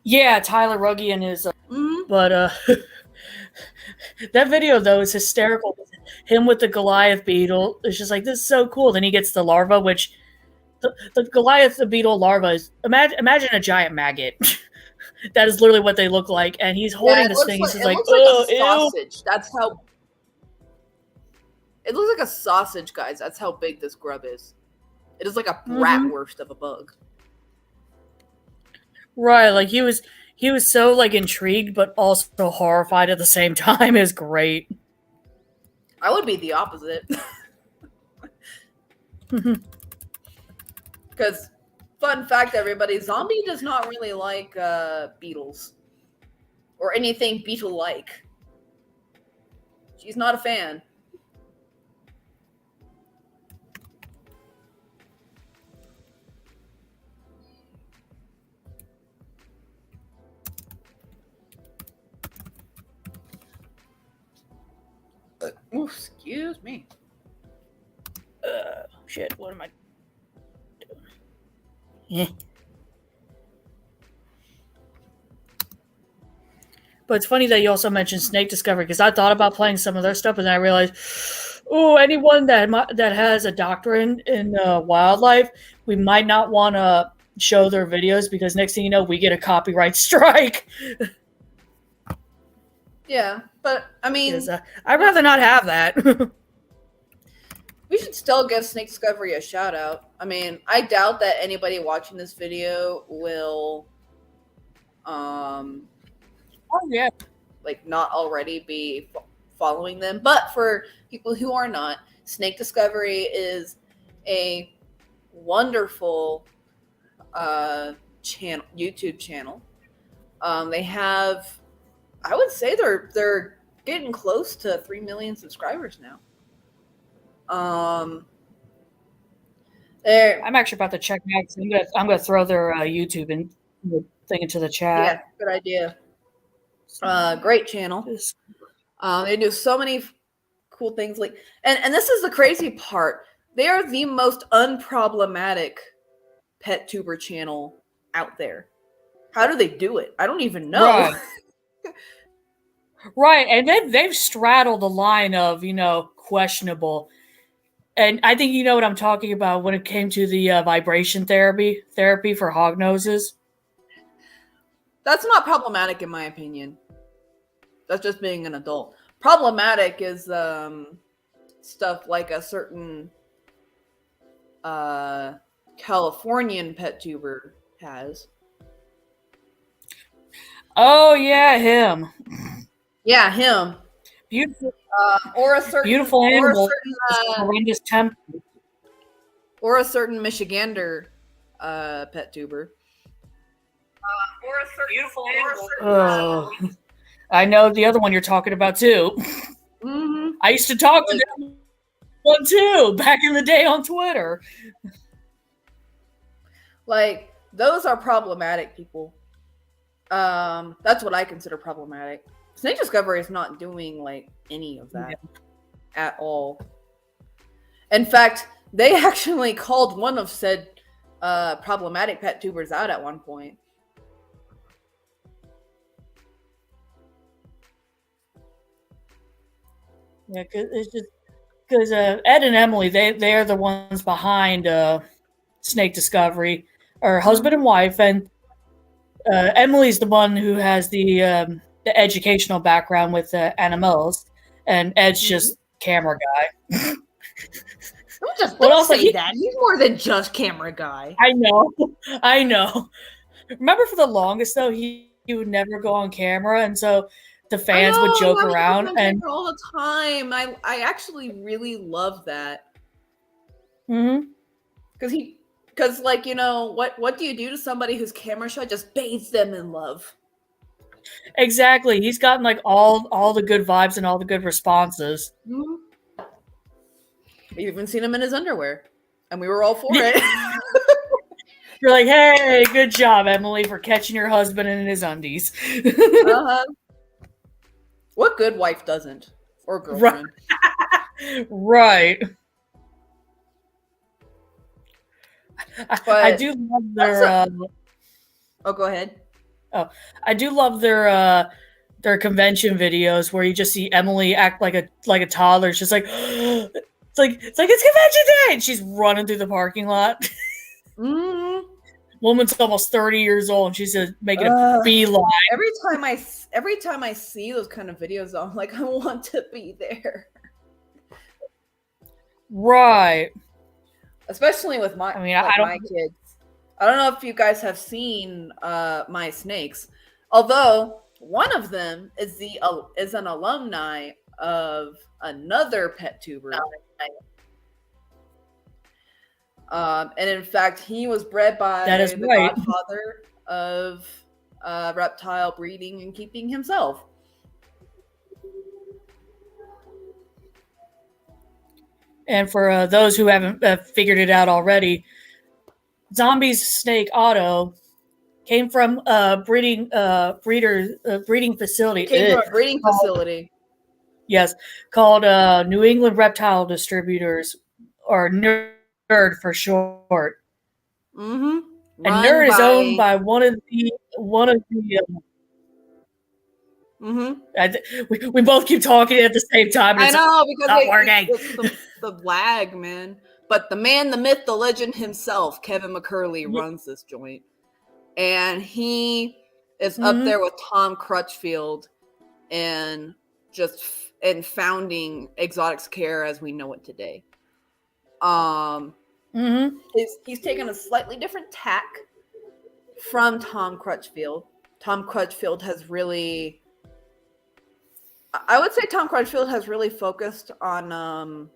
Yeah, Tyler Ruggie and his but that video though is hysterical. Him with the Goliath beetle. It's just like, this is so cool. Then he gets the larva, which the Goliath the beetle larva is imagine a giant maggot. That is literally what they look like, and he's holding this thing. He's just like, oh, a sausage. Ew. That's how it looks, like a sausage, guys. That's how big this grub is. It is like a bratwurst of a bug. Right, like he was so like intrigued, but also horrified at the same time. Is great. I would be the opposite. Because, fun fact, everybody, Zombie does not really like beetles or anything beetle-like. She's not a fan. Ooh, excuse me. Shit, what am I doing? Yeah. But it's funny that you also mentioned Snake Discovery, because I thought about playing some of their stuff, and then I realized, anyone that has a doctorate in wildlife, we might not want to show their videos, because next thing you know, we get a copyright strike. Yeah, but I mean, I'd rather not have that. We should still give Snake Discovery a shout out. I mean, I doubt that anybody watching this video will, oh yeah, like, not already be following them. But for people who are not, Snake Discovery is a wonderful YouTube channel. They have, I would say they're getting close to 3 million subscribers now. I'm actually about to check out. I'm gonna throw their YouTube and thing into the chat. Yeah, good idea. Great channel. They do so many cool things. Like, and this is the crazy part. They are the most unproblematic PetTuber channel out there. How do they do it? I don't even know. Right. Right, and they've straddled the line of questionable. And I think you know what I'm talking about when it came to the vibration therapy for hog noses. That's not problematic in my opinion. That's just being an adult. Problematic is stuff like a certain Californian PetTuber has. Oh yeah, him. Yeah, him. Beautiful, or a certain beautiful animal. or a certain, horrendous temper. or a certain Michigander PetTuber. Or a certain Beautiful Oh, I know the other one you're talking about too. Mm-hmm. I used to talk to that one too back in the day on Twitter. Like, those are problematic people. That's what I consider problematic. Snake Discovery is not doing like any of that at all. In fact, they actually called one of said problematic PetTubers out at one point. Yeah, because Ed and Emily, they are the ones behind Snake Discovery, or husband and wife, and Emily's the one who has the educational background with animals, and Ed's just camera guy. Don't say that. He's more than just camera guy. I know. Remember, for the longest though, he would never go on camera, and so the fans would joke around and all the time. I actually really love that. Because like, what do you do to somebody who's camera shy? Just bathe them in love. Exactly. He's gotten like all the good vibes and all the good responses. Mm-hmm. You've even seen him in his underwear, and we were all for it. You're like, hey, good job, Emily, for catching your husband in his undies. What good wife doesn't? Or girlfriend. Right. I do love their. Go ahead. Oh, I do love their convention videos where you just see Emily act like a toddler. She's like, it's convention day, and she's running through the parking lot. Mm-hmm. Woman's almost 30 years old, and she's making a beeline. Every time I see those kind of videos, I'm like, I want to be there. Right. Especially with my my kids. I don't know if you guys have seen my snakes. Although one of them is an alumni of another PetTuber. And in fact, he was bred by the godfather of reptile breeding and keeping himself. And for those who haven't figured it out already, Zombie's snake Otto came from a breeding facility. Came from a breeding facility. Yes, called New England Reptile Distributors, or NERD for short. Mm-hmm. And NERD is owned by one of the. Mm-hmm. We both keep talking at the same time. I know, because it's the lag, man. But the man, the myth, the legend himself, Kevin McCurley, runs this joint, and he is up there with Tom Crutchfield, and founding Exotics Care as we know it today. He's taken a slightly different tack from Tom Crutchfield. Tom Crutchfield has really I would say Tom Crutchfield has really focused on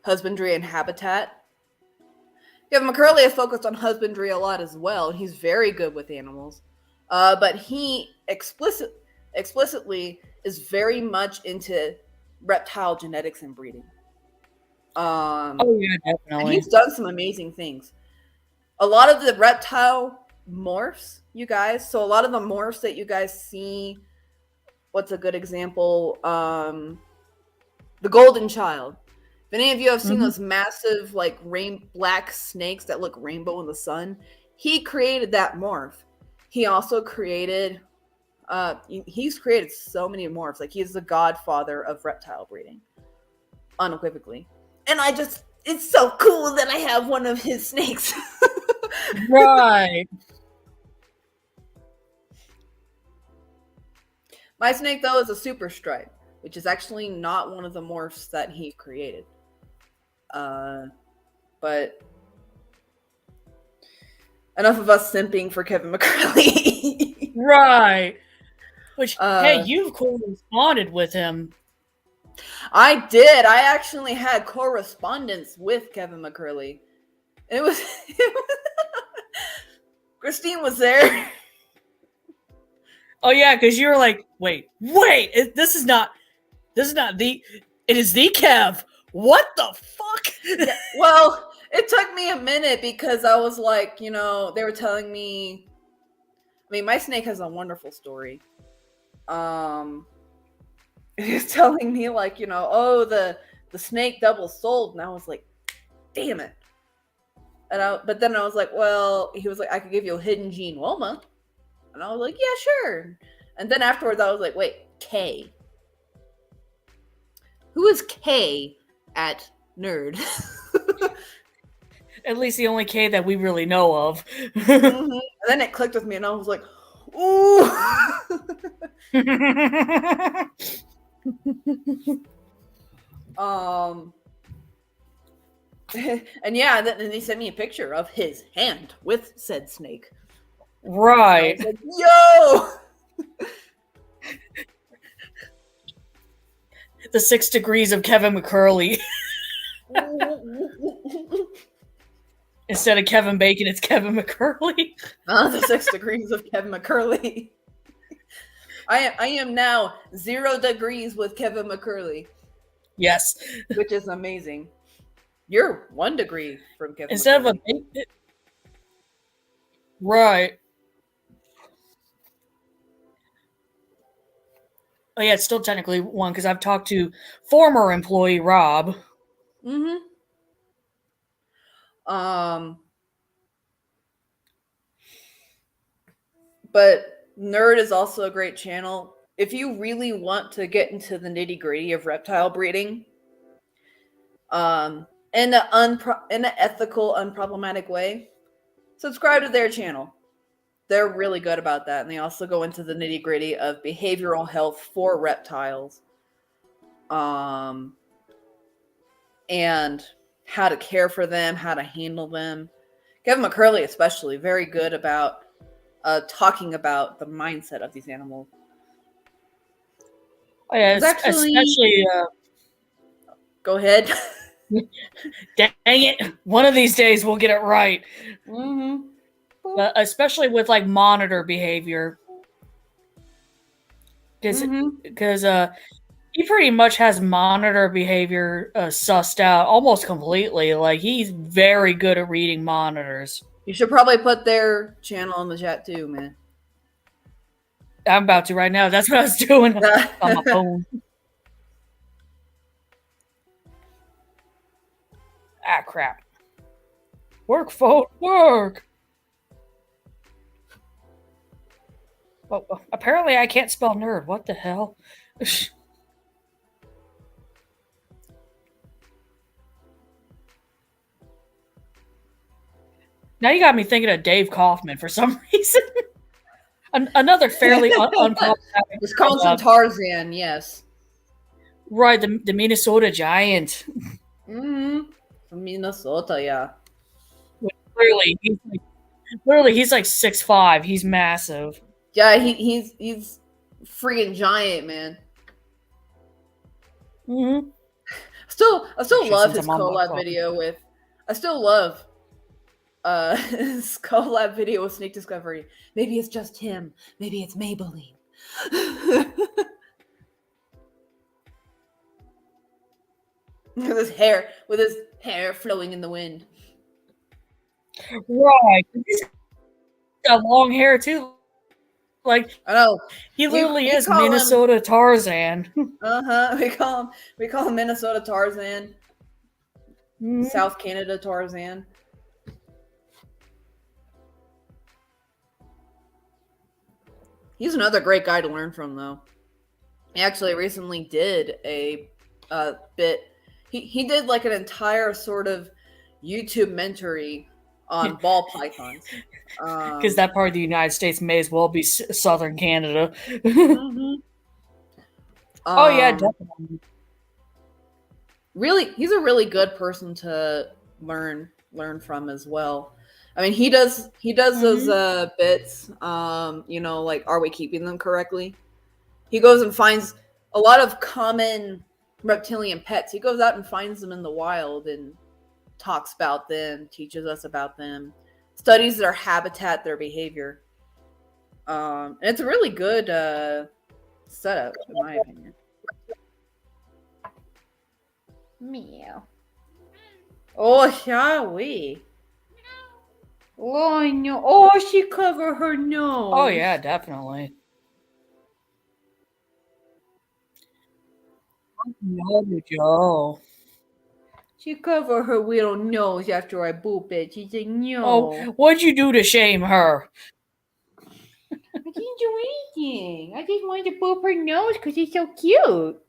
husbandry and habitat. Kevin McCurley has focused on husbandry a lot as well. He's very good with animals. But he explicitly is very much into reptile genetics and breeding. Oh yeah, And definitely. he's done some amazing things. A lot of the reptile morphs, you guys. So a lot of the morphs that you guys see. What's a good example? The golden child. If any of you have seen those massive, like, black snakes that look rainbow in the sun, he created that morph. He also created, he's created so many morphs. Like, he's the godfather of reptile breeding, unequivocally. And it's so cool that I have one of his snakes. Right. My snake, though, is a super stripe, which is actually not one of the morphs that he created. But enough of us simping for Kevin McCurley. Right. Which, hey, you've corresponded with him. I did. I actually had correspondence with Kevin McCurley. It was Christine was there. Oh yeah, because you were like, wait, this is not the, it is the Kev. What the fuck? Yeah, well, it took me a minute because I was like, they were telling me. I mean, my snake has a wonderful story. He was telling me like, oh, the snake double sold, and I was like, damn it. But then I was like, well, he was like, I could give you a hidden gene Woma. And I was like, yeah, sure. And then afterwards, I was like, wait, K. Who is K at Nerd? At least the only K that we really know of. And then it clicked with me, and I was like, ooh. And yeah, and he sent me a picture of his hand with said snake. Right. Like, yo! The 6 degrees of Kevin McCurley. Instead of Kevin Bacon, it's Kevin McCurley. The 6 degrees of Kevin McCurley. I am now 0 degrees with Kevin McCurley. Yes. Which is amazing. You're 1 degree from Kevin Instead McCurley. of a... Right. Oh yeah, it's still technically 1 because I've talked to former employee Rob. But Nerd is also a great channel. If you really want to get into the nitty-gritty of reptile breeding, in an ethical, unproblematic way, subscribe to their channel. They're really good about that. And they also go into the nitty-gritty of behavioral health for reptiles. And how to care for them, how to handle them. Kevin McCurley especially, very good about talking about the mindset of these animals. Oh yeah, especially... Go ahead. Dang it. One of these days we'll get it right. Especially with like monitor behavior. Because he pretty much has monitor behavior sussed out almost completely. Like, he's very good at reading monitors. You should probably put their channel in the chat too, man. I'm about to right now. That's what I was doing on my phone. Ah, crap. Work, phone, work. Oh, apparently I can't spell nerd. What the hell? Now you got me thinking of Dave Kaufman for some reason. Another fairly unproblematic. Wisconsin Tarzan, yes. Right, the Minnesota Giant. From Minnesota, yeah. Clearly, he's like 6'5". He's massive. Yeah, he's freaking giant, man. Mm-hmm. I still Actually, love since his I'm on my collab phone. video with. I still love his collab video with Snake Discovery. Maybe it's just him. Maybe it's Maybelline. with his hair flowing in the wind. Right. He's got long hair too. Like I know. he literally is call him- Minnesota Tarzan. We call him Minnesota Tarzan, Mhm. South Canada Tarzan. He's another great guy to learn from, though. He actually recently did a bit. He did like an entire sort of YouTube mentory on ball pythons. Because that part of the United States may as well be southern Canada. Mhm. Oh yeah, definitely. Really, he's a really good person to learn from as well. I mean, he does those bits. You know, like, are we keeping them correctly? He goes and finds a lot of common reptilian pets. He goes out and finds them in the wild and talks about them, teaches us about them, studies their habitat, their behavior. And it's a really good setup, in my opinion. Meow. Oh, shall we? Oh, no. Oh, she covered her nose. Oh yeah, definitely. No, Joe. She covered her little nose after I boop it. She said, no. Oh, what'd you do to shame her? I didn't do anything. I just wanted to boop her nose because she's so cute.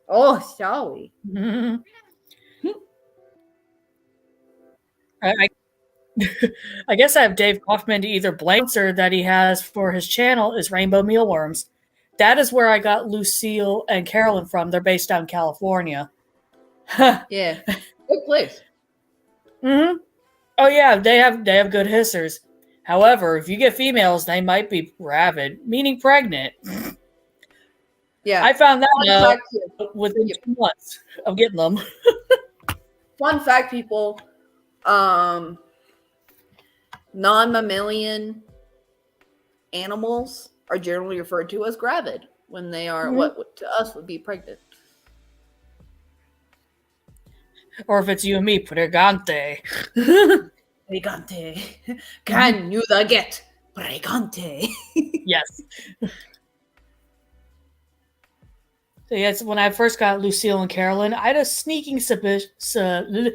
Oh, sorry. I guess I have Dave Kaufman to either blancer that he has for his channel is Rainbow Mealworms. That is where I got Lucille and Carolyn from. They're based out in California. Yeah, good place. Mm-hmm. Oh yeah, they have good hissers. However, if you get females, they might be rabid, meaning pregnant. Yeah, I found that Fun out fact here. within 2 months of getting them. Fun fact, people. Non-mammalian animals are generally referred to as gravid when they are what to us would be pregnant. Or if it's you and me, pregante. Pregante. Can you the get pregante? Yes. So yes, when I first got Lucille and Carolyn, I had a sneaking suspicion.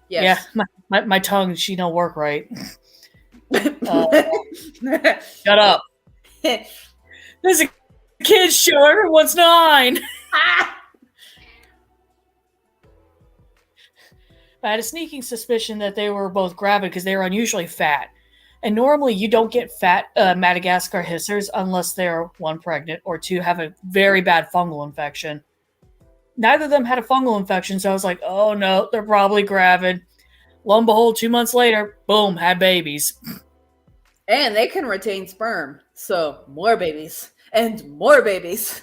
Yes. Yeah, my tongue, she don't work right. Shut up. There's a kid's show. Everyone's 9. I had a sneaking suspicion that they were both gravid because they were unusually fat. And normally you don't get fat Madagascar hissers unless they're 1, pregnant, or 2, have a very bad fungal infection. Neither of them had a fungal infection, so I was like, oh no, they're probably gravid. Lo and behold, 2 months later, boom, had babies. And they can retain sperm, so more babies and more babies.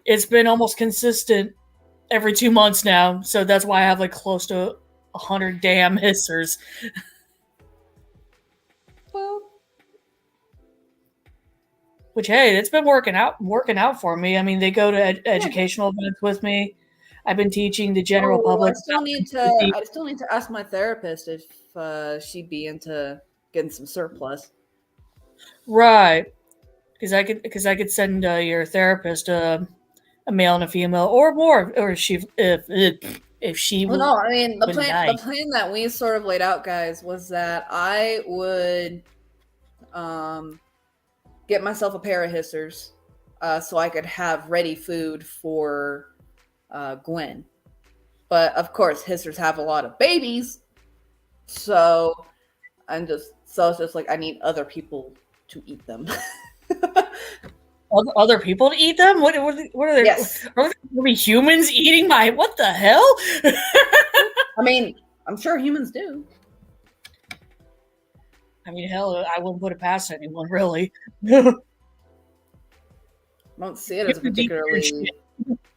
It's been almost consistent every 2 months now, so that's why I have like close to 100 damn hissers. Which, hey, it's been working out for me. I mean, they go to educational events with me. I've been teaching the general public. I still need to ask my therapist if she'd be into getting some surplus. Right, because I could send your therapist a male and a female, or more, or if she Well, no, I mean the wouldn't plan. die. The plan that we sort of laid out, guys, was that I would get myself a pair of hissers, so I could have ready food for Gwen. But of course, hissers have a lot of babies, so it's just like I need other people to eat them. Other people to eat them? What are they? Yes. Are we humans eating my? What the hell? I mean, I'm sure humans do. I mean, hell, I wouldn't put it past anyone, really. I don't see it as a People deep particularly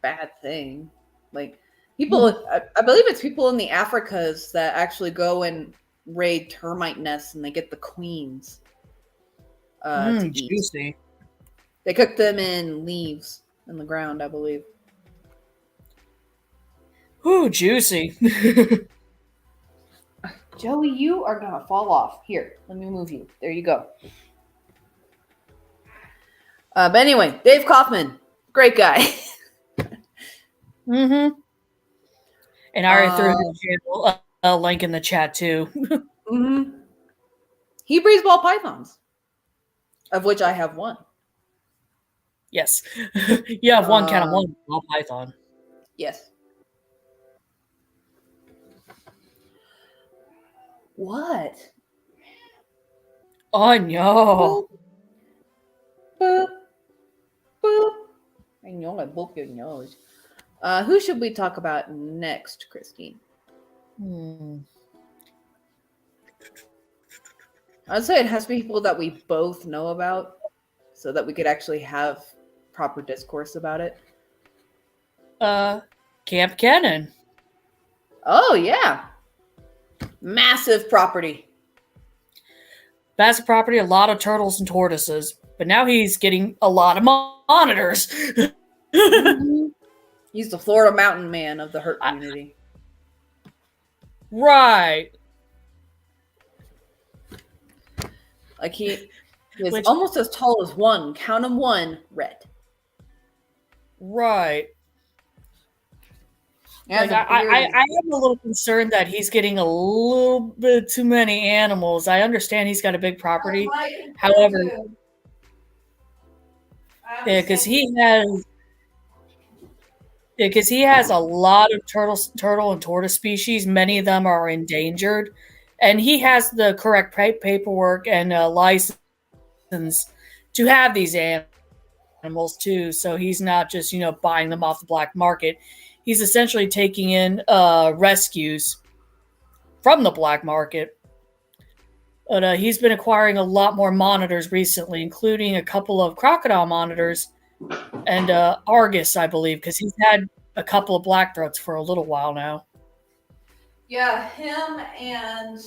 bad thing. Like people, I believe it's people in the Africas that actually go and raid termite nests and they get the queens to eat. Juicy. They cook them in leaves in the ground, I believe. Ooh, juicy. Joey, you are gonna fall off. Here, let me move you. There you go. But anyway, Dave Kaufman, great guy. Mm-hmm. And I already threw his channel a link in the chat too. Mm-hmm. He breeds ball pythons, of which I have one. Yes. You have one kind of one ball python. Yes. What? Oh no. Boop. Boop. I know I boop your nose. Who should we talk about next, Christine? I'd say it has to be people that we both know about so that we could actually have proper discourse about it. Camp Cannon. Oh, yeah. Massive property. Massive property, a lot of turtles and tortoises. But now he's getting a lot of monitors. He's the Florida mountain man of the hurt community. Right. Like he is almost as tall as one. Count him one, red. Right. Like I am a little concerned that he's getting a little bit too many animals. I understand he's got a big property. However, because he has a lot of turtle and tortoise species. Many of them are endangered, and he has the correct paperwork and license to have these animals too. So he's not just buying them off the black market. He's essentially taking in rescues from the black market. But he's been acquiring a lot more monitors recently, including a couple of crocodile monitors and Argus, I believe, because he's had a couple of black throats for a little while now. Yeah, him and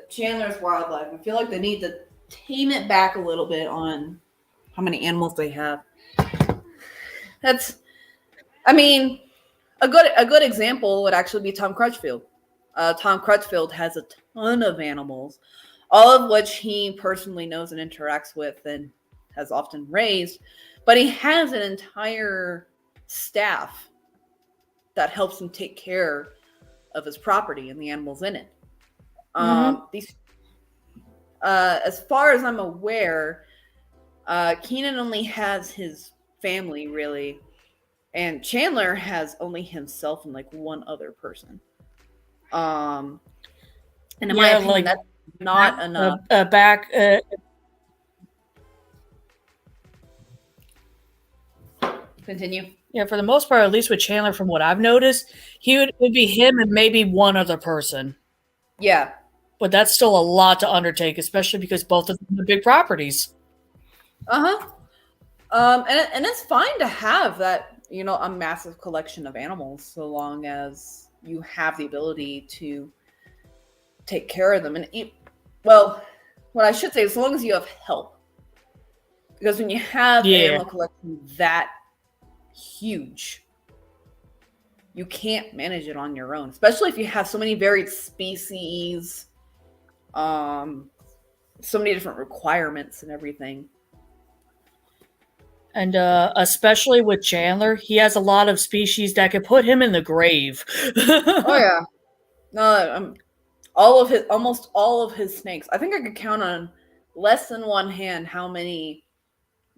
Chandler's Wildlife. I feel like they need to tame it back a little bit on how many animals they have. A good example would actually be Tom Crutchfield. Tom Crutchfield has a ton of animals, all of which he personally knows and interacts with and has often raised, but he has an entire staff that helps him take care of his property and the animals in it. As far as I'm aware, Keenan only has his family, really, and Chandler has only himself and like one other person. And in my opinion, that's not enough. Continue. Yeah, for the most part, at least with Chandler, from what I've noticed, it would be him and maybe one other person. Yeah. But that's still a lot to undertake, especially because both of them are big properties. And it's fine to have that, a massive collection of animals, so long as you have the ability to take care of them. And what I should say, as long as you have help, because when you have an animal collection that huge, you can't manage it on your own, especially if you have so many varied species, so many different requirements and everything. And especially with Chandler, he has a lot of species that could put him in the grave. Oh yeah, no, almost all of his snakes. I think I could count on less than one hand how many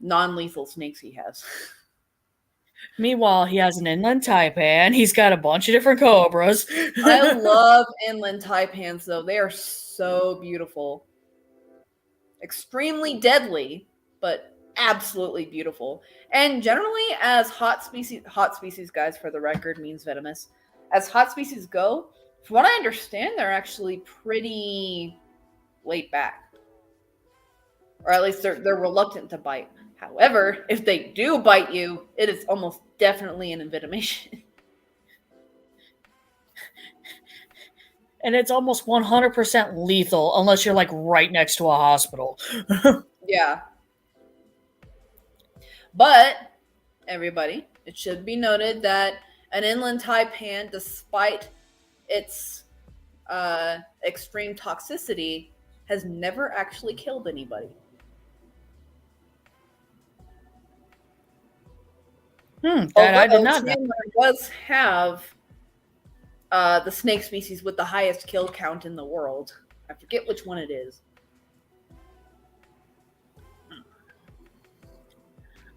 non-lethal snakes he has. Meanwhile, he has an inland taipan. He's got a bunch of different cobras. I love inland taipans, though. They are so beautiful. Extremely deadly, but absolutely beautiful. And generally, as hot species, guys, for the record, means venomous. As hot species go, from what I understand, they're actually pretty laid back, or at least they're reluctant to bite. However, if they do bite you, it is almost definitely an envenomation. And it's almost 100% lethal unless you're like right next to a hospital. Yeah. But everybody, it should be noted that an inland taipan, despite its extreme toxicity, has never actually killed anybody. That I did not know. Chandler does have the snake species with the highest kill count in the world. I forget which one it is.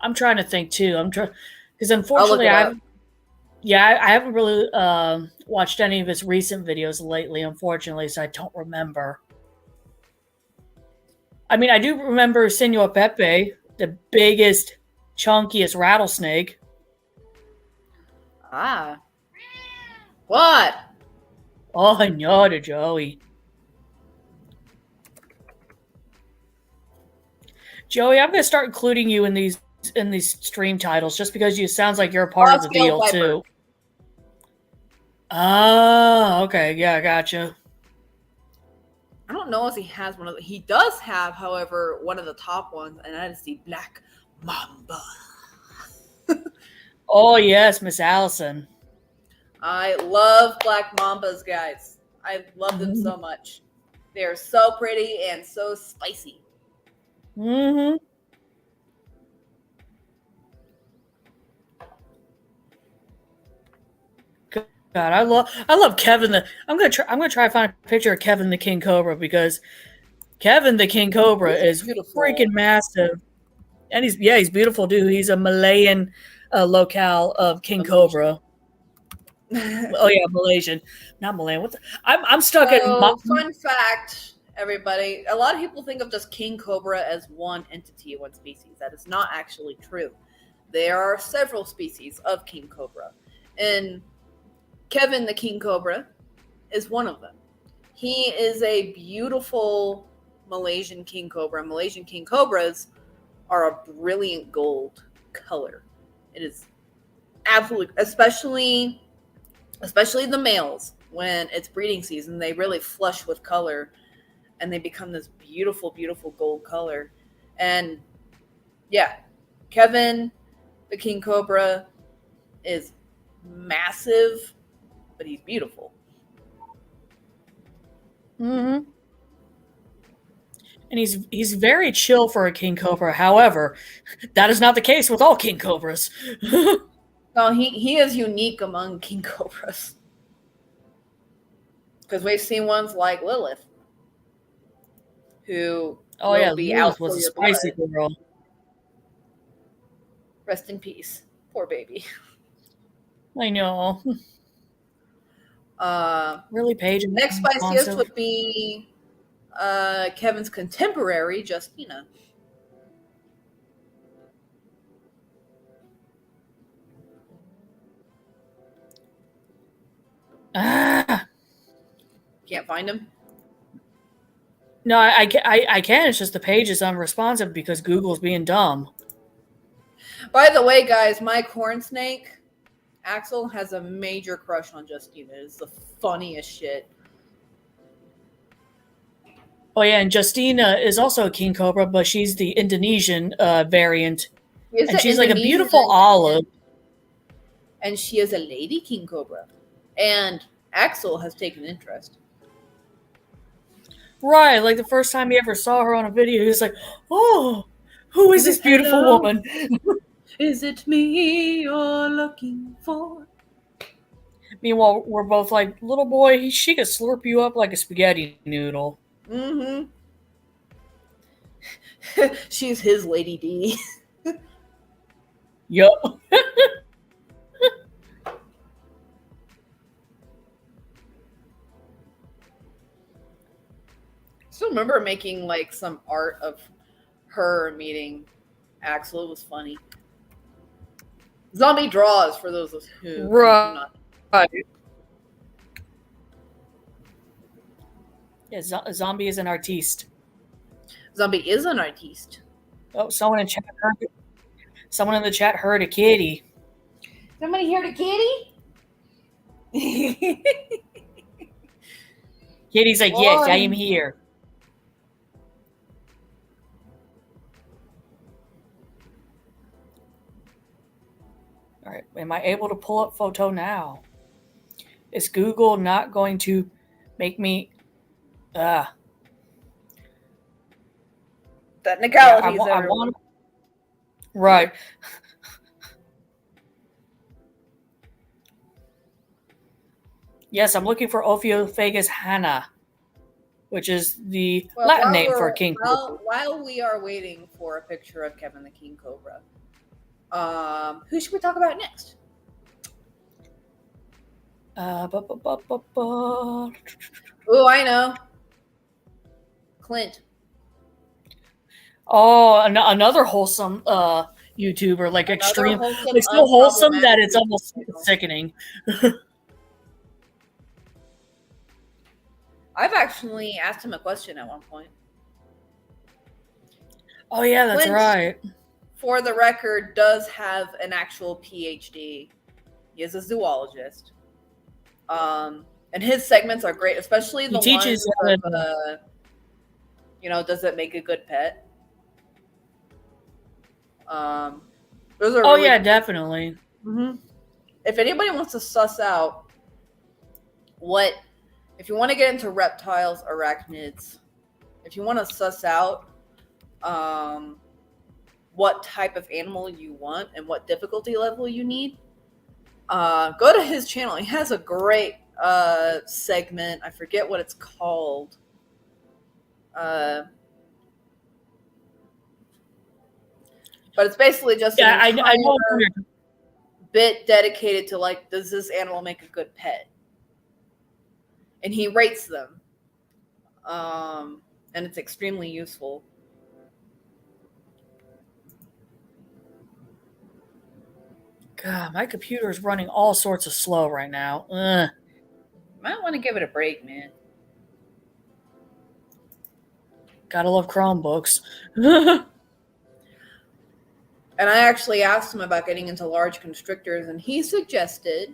I'm trying to think too. I'm trying because unfortunately I haven't really watched any of his recent videos lately, unfortunately, so I don't remember. I mean, I do remember Senor Pepe, the biggest, chunkiest rattlesnake. Ah. What? Oh, I know the Joey. Joey, I'm gonna start including you in these stream titles just because you sounds like you're a part of the deal too. Oh, okay, yeah, I gotcha. I don't know if he has one of the. He does have, however, one of the top ones, and that is the Black Mamba. Oh yes, Miss Allison. I love Black Mambas, guys. I love them so much. They are so pretty and so spicy. Mm-hmm. God, I love Kevin. I'm gonna try to find a picture of Kevin the King Cobra because Kevin the King Cobra is beautiful. Freaking massive, and he's beautiful dude. He's a Malayan locale of King Cobra. Oh yeah, Malaysian, not Malayan. I'm stuck at. Fun fact, everybody. A lot of people think of just King Cobra as one entity, one species. That is not actually true. There are several species of King Cobra, and Kevin the King Cobra is one of them. He is a beautiful Malaysian King Cobra. Malaysian King Cobras are a brilliant gold color. It is absolutely, especially the males, when it's breeding season, they really flush with color and they become this beautiful, beautiful gold color. And yeah, Kevin the King Cobra is massive, but he's beautiful. Mm-hmm. And he's very chill for a King Cobra. However, that is not the case with all King Cobras. No, he is unique among King Cobras. Because we've seen ones like Lilith, who will be Lilith out was for a your spicy blood. girl. Rest in peace. Poor baby. I know. Really, Paige. Next spiciest would be Kevin's contemporary, Justina. Ah. Can't find him? No, I can. It's just the page is unresponsive because Google's being dumb. By the way, guys, my corn snake, Axel, has a major crush on Justina. It's the funniest shit. Oh yeah, and Justina is also a King Cobra, but she's the Indonesian variant. And she's like a beautiful olive. And she is a lady King Cobra. And Axel has taken interest. Right, like the first time he ever saw her on a video, he was like, "Oh, who is this beautiful woman? Is it me you're looking for?" Meanwhile, we're both like, "Little boy, she could slurp you up like a spaghetti noodle." Mm-hmm. She's his Lady D. Yup. I still remember making like some art of her meeting Axel. It was funny. Zombie draws for those who right. Yeah, zombie is an artiste. Zombie is an artiste. Oh, someone in the chat heard a kitty. Somebody hear the kitty? Kitty's like, yes, I am here. All right, am I able to pull up photo now? Is Google not going to make me? Technicalities. I want. Right. Yes, I'm looking for Ophiophagus hanna, which is the Latin name for a king cobra. While we are waiting for a picture of Kevin the King Cobra, who should we talk about next? Oh, I know. Clint. Oh, another wholesome YouTuber, like extreme. It's so wholesome that it's almost sickening. I've actually asked him a question at one point. Oh yeah, that's Clint, right. For the record, does have an actual PhD. He is a zoologist. And his segments are great, especially the ones of, does it make a good pet? Those are really definitely. Mm-hmm. If anybody wants to suss out if you want to get into reptiles, arachnids, if you want to suss out what type of animal you want and what difficulty level you need, go to his channel. He has a great segment. I forget what it's called. But it's basically just I know bit dedicated to does this animal make a good pet? And he rates them. And it's extremely useful. God, my computer is running all sorts of slow right now. Ugh. Might want to give it a break, man. Gotta love Chromebooks. And I actually asked him about getting into large constrictors, and he suggested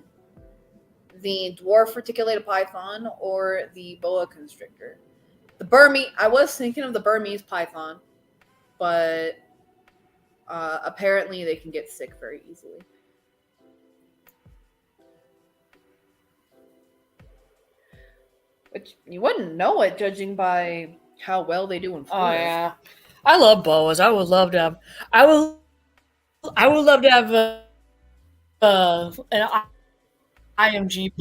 the dwarf reticulated python or the boa constrictor. I was thinking of the Burmese python, but apparently they can get sick very easily. Which you wouldn't know it, judging by how well they do in Florida. Oh yeah, I love boas. I would love to have. I would love to have an IMG.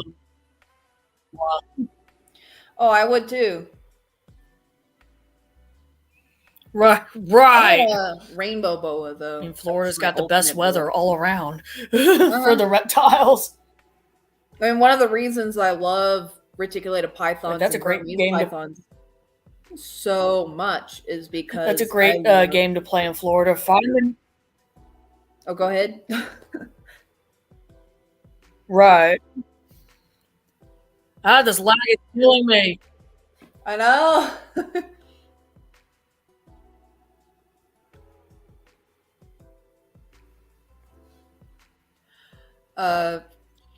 Oh, I would too. Right. Rainbow boa though. I mean, Florida's got the best weather all around for the reptiles. I mean, one of the reasons I love reticulated pythons. That's a great game. Pythons so much is because that's a great game to play in Florida. Oh, go ahead. Right. This lag is killing me. I know.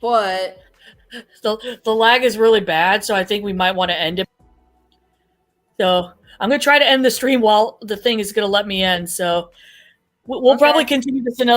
But the lag is really bad, so I think we might want to end it. So I'm going to try to end the stream while the thing is going to let me in. So we'll probably continue this another